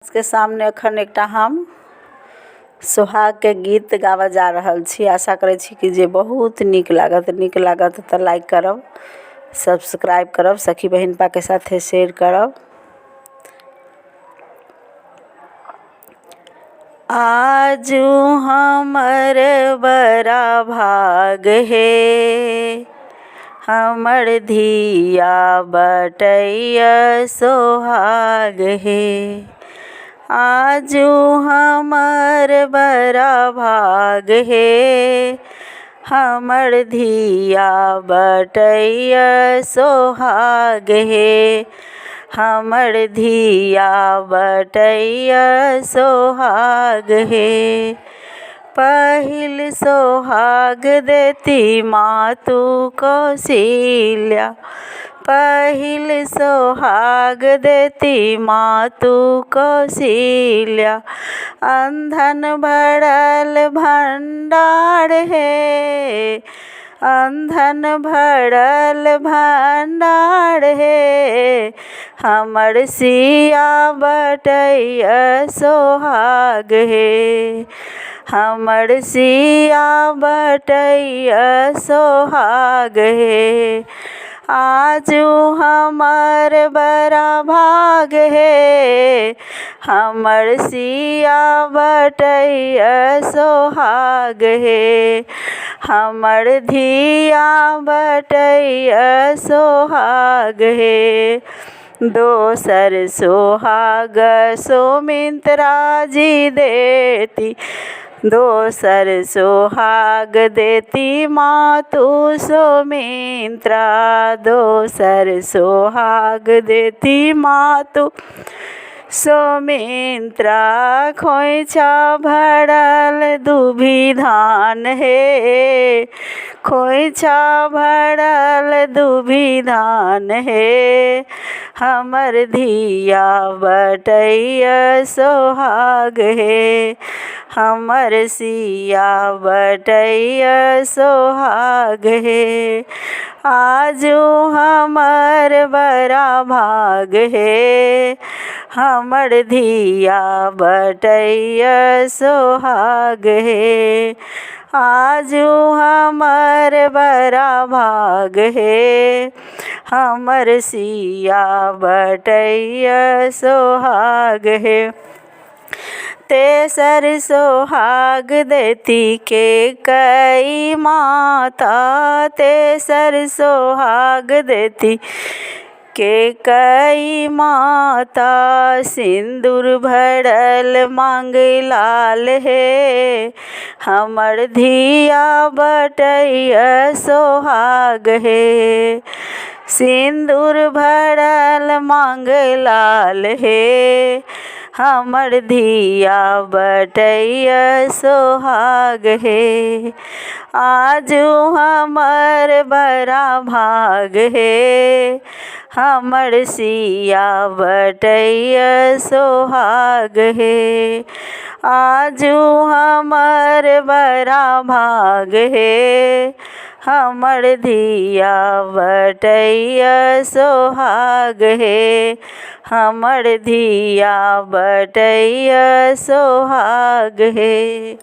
के सामने अखन एकटा हम सोहाग के गीत गावा जा रहल छी। आशा करै छी कि जे बहुत नीक लागत तो लाइक करब, सब्सक्राइब करब, सखी बहन पा के साथे शेयर करब। आजू हमर बड़ा भाग हे, हमर धिया बटैया सोहाग हे। आजू हमर बड़ा भाग हे, हमर धिया बटैया सोहाग हे। हमर धिया बटैया सोहाग हे। पहिल सोहाग देती मातु कौशल्या, पहिल सोहाग देती मातु कौशल्या। अंधन भरल भंडार हे, अंधन भरल भंडार हे। हमर सिया बटैया सोहाग हे, हमर सिया बटैया सोहाग हे। आजू हमर बड़ा भाग हे, हमर सिया बटैया सोहाग हे। हमर धिया बटैया सोहाग हे। दोसर सोहाग सुमित्रा जी देती, दोसर सोहाग देती मातु सुमित्रा। दोसर सोहाग देती मातु सुमित्रा। खोइछा भरल दुभी धान हे, खोइछा भरल दुभी धान हे। हमर धिया बटैया सोहाग हे, हमर सिया बटैया सोहाग हे। आजू हमर बड़ा भाग हे, हमर धिया बटैया सोहाग हे। आजू हमर बड़ा भाग हे, हमर सिया बटैया सोहाग हे। तेसर सोहाग देती कैकेयी माता, तेसर सोहाग देती कैकेयी माता। सिंदूर भरल मांग लाल हे, हमर धिया बटैया सोहाग हे। सिंदूर भरल मांग लाल हे, हमर धिया बटैया सोहाग हे। आजू हमर बड़ा भाग हे, हमर सिया बटैया सोहाग हे। आजू हमर बड़ा भाग हे, हमर धिया बटैया सोहाग हे। हमर धिया बटैया सोहाग हे।